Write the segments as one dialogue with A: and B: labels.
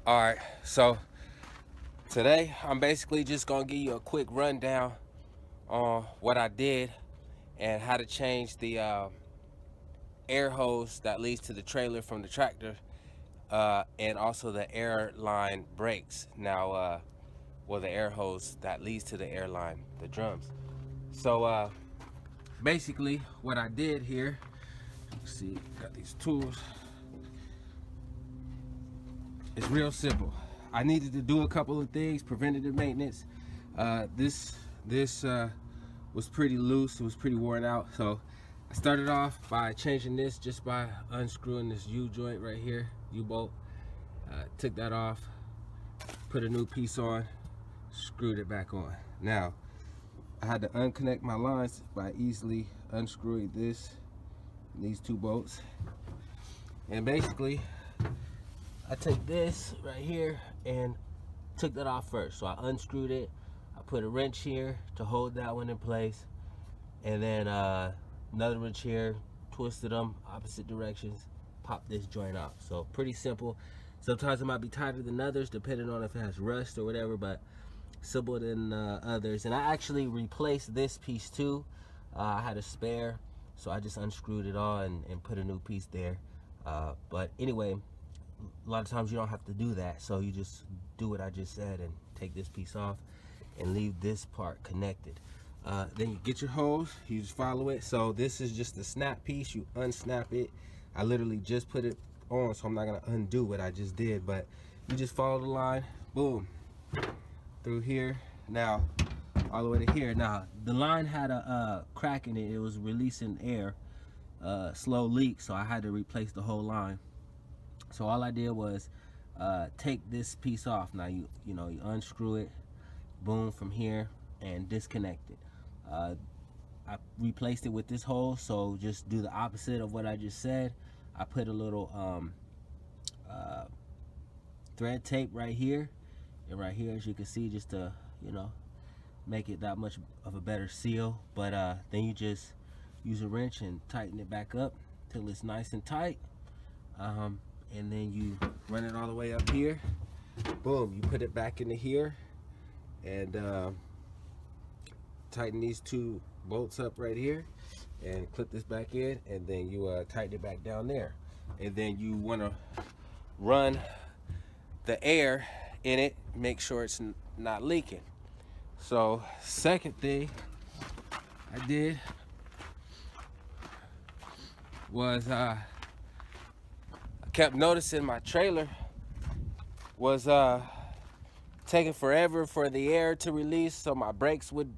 A: Alright, so today I'm basically just gonna give you a quick rundown on what I did and how to change the air hose that leads to the trailer from the tractor, and also the airline brakes. Well, the air hose that leads to the airline, the drums. So basically what I did here, see, got these tools. It's real simple. I needed to do a couple of things, preventative maintenance. This was pretty loose. It was pretty worn out. So I started off by changing this just by unscrewing this U joint right here, U bolt. Took that off, put a new piece on, screwed it back on. Now I had to unconnect my lines by easily unscrewing these two bolts, and basically I take this right here and took that off first. So I unscrewed it. I put a wrench here to hold that one in place, and then another wrench here, twisted them opposite directions, pop this joint off. So pretty simple. Sometimes it might be tighter than others depending on if it has rust or whatever, but simpler than others. And I actually replaced this piece too. I had a spare, so I just unscrewed it all and put a new piece there. But anyway, a lot of times you don't have to do that, so you just do what I just said and take this piece off and leave this part connected. Then you get your hose, you just follow it. So this is just the snap piece. You unsnap it. I literally just put it on, so I'm not gonna undo what I just did, but you just follow the line, boom, through here, now all the way to here. Now the line had a crack in it. It was releasing air, slow leak, so I had to replace the whole line. So all I did was take this piece off. Now you unscrew it, boom, from here, and disconnect it. I replaced it with this hole, so just do the opposite of what I just said. I put a little thread tape right here and right here, as you can see, just to make it that much of a better seal. But then you just use a wrench and tighten it back up till it's nice and tight. And then you run it all the way up here, boom, you put it back into here, and tighten these two bolts up right here and clip this back in, and then you tighten it back down there. And then you want to run the air in it, make sure it's not leaking. So second thing I did was I kept noticing my trailer was taking forever for the air to release, so my brakes would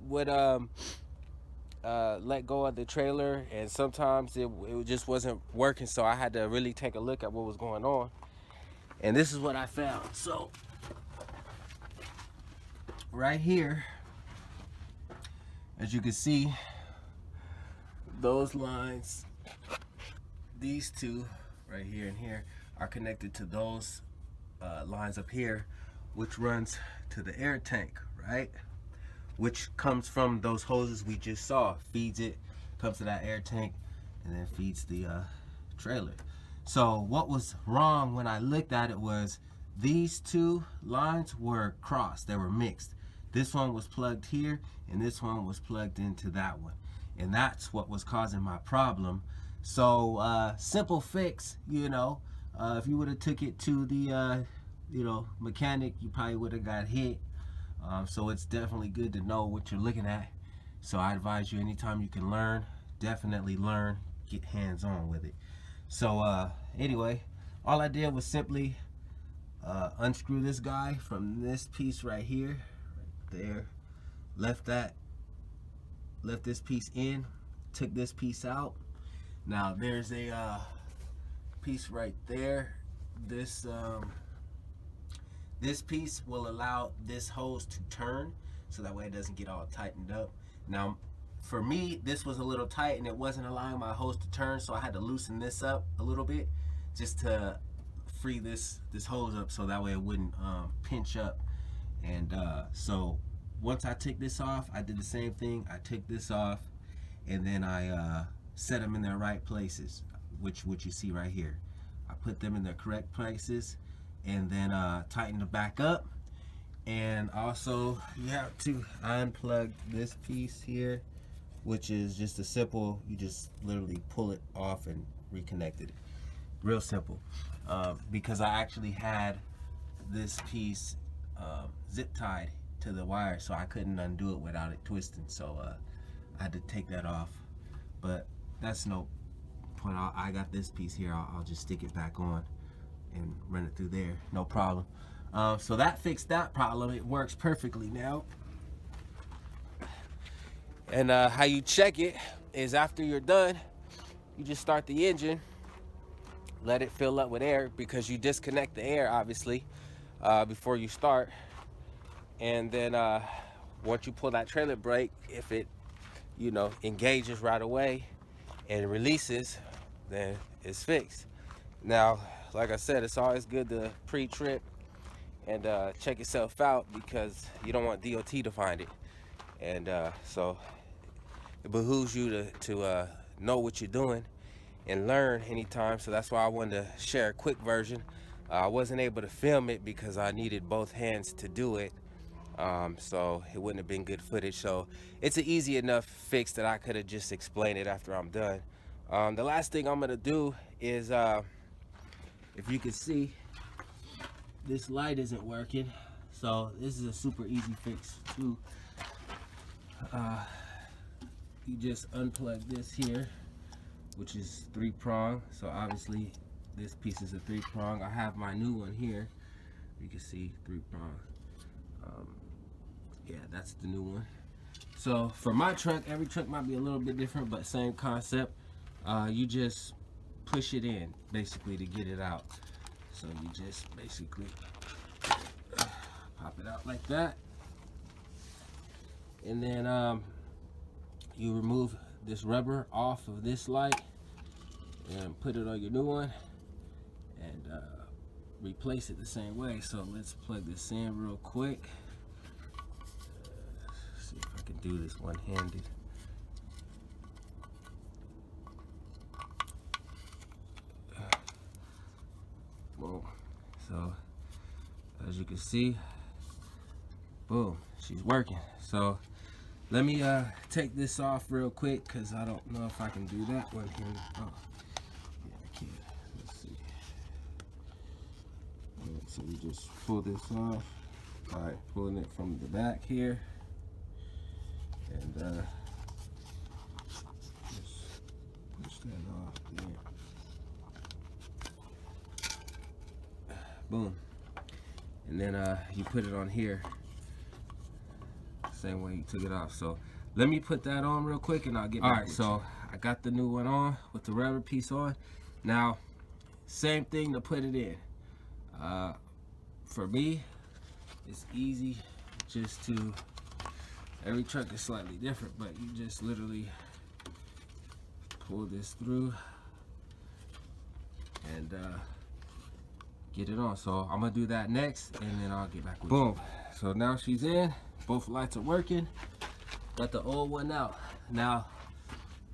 A: let go of the trailer, and sometimes it just wasn't working. So I had to really take a look at what was going on, and this is what I found. So right here, as you can see, those lines, these two right here and here, are connected to those lines up here, which runs to the air tank, right? Which comes from those hoses we just saw, feeds it, comes to that air tank, and then feeds the trailer. So what was wrong when I looked at it was these two lines were crossed, they were mixed. This one was plugged here, and this one was plugged into that one. And that's what was causing my problem. So simple fix, if you would have took it to the mechanic, you probably would have got hit. So it's definitely good to know what you're looking at. So I advise you, anytime you can learn, definitely learn, get hands-on with it. So anyway, all I did was simply unscrew this guy from this piece right here, right there, left this piece in, took this piece out. Now there's a piece right there. This piece will allow this hose to turn, so that way it doesn't get all tightened up. Now for me, this was a little tight and it wasn't allowing my hose to turn, so I had to loosen this up a little bit just to free this hose up, so that way it wouldn't pinch up. And so once I took this off, I did the same thing. I took this off, and then I set them in their right places, which you see right here. I put them in their correct places, and then tighten it back up. And also you have to unplug this piece here, which is just a simple, you just literally pull it off and reconnect it. Real simple. Because I actually had this piece zip tied to the wire, so I couldn't undo it without it twisting, so I had to take that off. But that's no point. I got this piece here. I'll just stick it back on and run it through there, no problem. So that fixed that problem. It works perfectly now. And how you check it is after you're done, you just start the engine, let it fill up with air, because you disconnect the air obviously before you start. And then once you pull that trailer brake, if it, you know, engages right away and releases, then it's fixed. Now, like I said, it's always good to pre-trip and check yourself out, because you don't want DOT to find it. And so it behooves you to know what you're doing and learn anytime. So that's why I wanted to share a quick version. I wasn't able to film it because I needed both hands to do it. So it wouldn't have been good footage. So it's an easy enough fix that I could have just explained it after I'm done. The last thing I'm gonna do is, if you can see, this light isn't working. So this is a super easy fix too. You just unplug this here, which is 3-prong. So obviously this piece is a 3-prong. I have my new one here. You can see 3-prong. Yeah, that's the new one. So for my truck, every truck might be a little bit different, but same concept. You just push it in basically to get it out. So you just basically pop it out like that, and then you remove this rubber off of this light and put it on your new one, and replace it the same way. So let's plug this in real quick. See if I can do this one-handed. Boom. So as you can see, boom, she's working. So let me take this off real quick, because I don't know if I can do that one here. Oh, yeah, I can. Let's see. All right, so we just pull this off. All right, pulling it from the back here, and just push that off there. Boom. And then you put it on here same way you took it off. So let me put that on real quick and I'll get back. All right, so I got the new one on with the rubber piece on. Now, same thing to put it in. For me, it's easy just to, every truck is slightly different, but you just literally pull this through and get it on. So I'm gonna do that next, and then I'll get back with you. Boom. So now she's in. Both lights are working. Got the old one out. Now,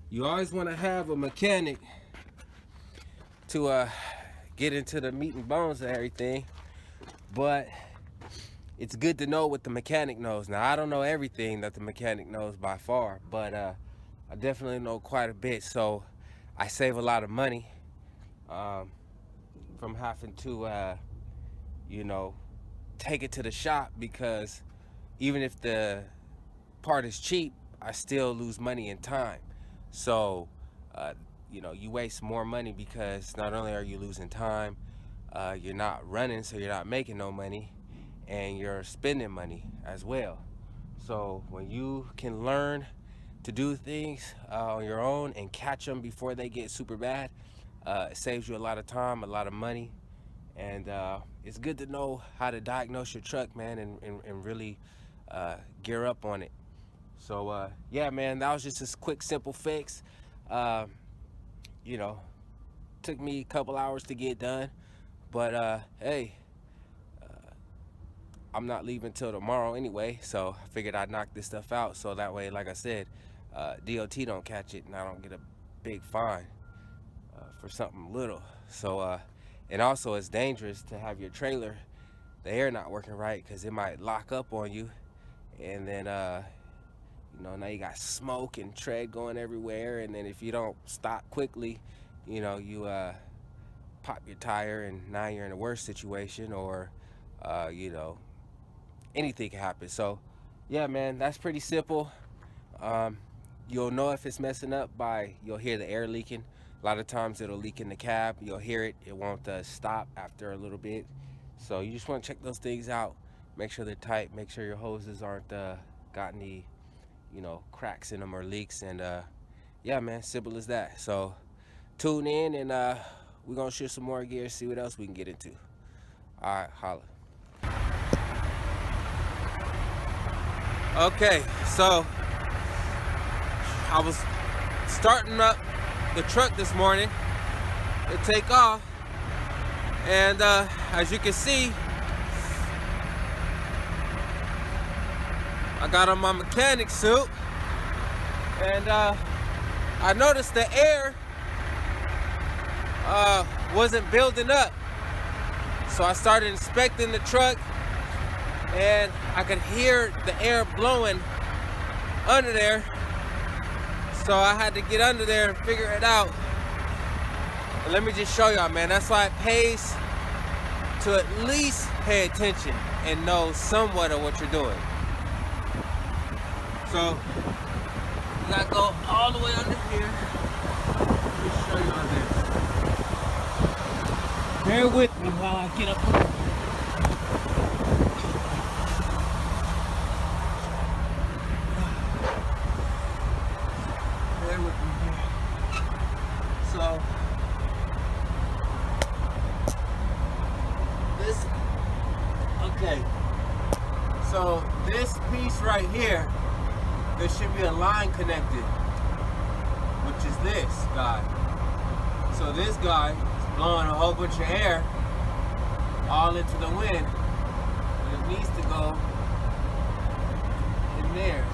A: you always want to have a mechanic to get into the meat and bones of everything, but it's good to know what the mechanic knows. Now, I don't know everything that the mechanic knows by far, but I definitely know quite a bit. So I save a lot of money from having to, you know, take it to the shop, because even if the part is cheap, I still lose money and time. So, you know, you waste more money, because not only are you losing time, you're not running, so you're not making no money, and you're spending money as well. So when you can learn to do things on your own and catch them before they get super bad, it saves you a lot of time, a lot of money, and it's good to know how to diagnose your truck, man, and really gear up on it. So yeah, man, that was just this quick, simple fix. You know, took me a couple hours to get done, but hey, I'm not leaving till tomorrow anyway, so I figured I'd knock this stuff out, so that way, like I said, DOT don't catch it and I don't get a big fine for something little. So And also it's dangerous to have your trailer, the air not working right, because it might lock up on you. And then, you know, now you got smoke and tread going everywhere. And then if you don't stop quickly, you know, you pop your tire and now you're in a worse situation, or, you know, anything can happen. So, yeah, man, that's pretty simple. You'll know if it's messing up by, you'll hear the air leaking. A lot of times it'll leak in the cab. You'll hear it. It won't stop after a little bit. So you just want to check those things out. Make sure they're tight. Make sure your hoses aren't got any, you know, cracks in them or leaks. And yeah, man, simple as that. So tune in, and we're going to shoot some more gear, see what else we can get into. All right, holla. Okay, so I was starting up the truck this morning to take off, and as you can see, I got on my mechanic suit, and I noticed the air wasn't building up. So I started inspecting the truck, and I could hear the air blowing under there. So I had to get under there and figure it out. And let me just show y'all, man. That's why it pays to at least pay attention and know somewhat of what you're doing. So you gotta go all the way under here. Let me show y'all this. Bear with me while I get up. So this, okay, so this piece right here, there should be a line connected, which is this guy. So this guy is blowing a whole bunch of air all into the wind, but it needs to go in there.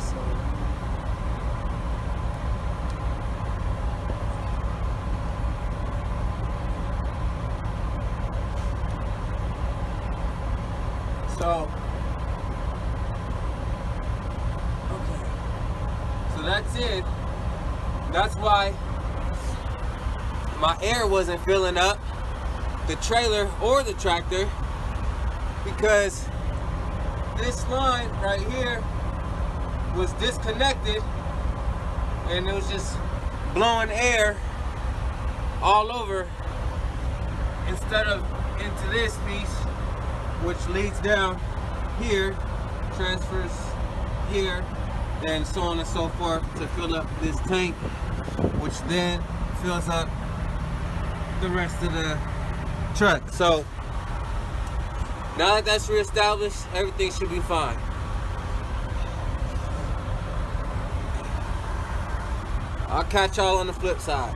A: So, okay, so that's it. That's why my air wasn't filling up the trailer or the tractor, because this line right here was disconnected, and it was just blowing air all over instead of into this piece, which leads down here, transfers here, then so on and so forth to fill up this tank, which then fills up the rest of the truck. So now that that's reestablished, everything should be fine. I'll catch y'all on the flip side.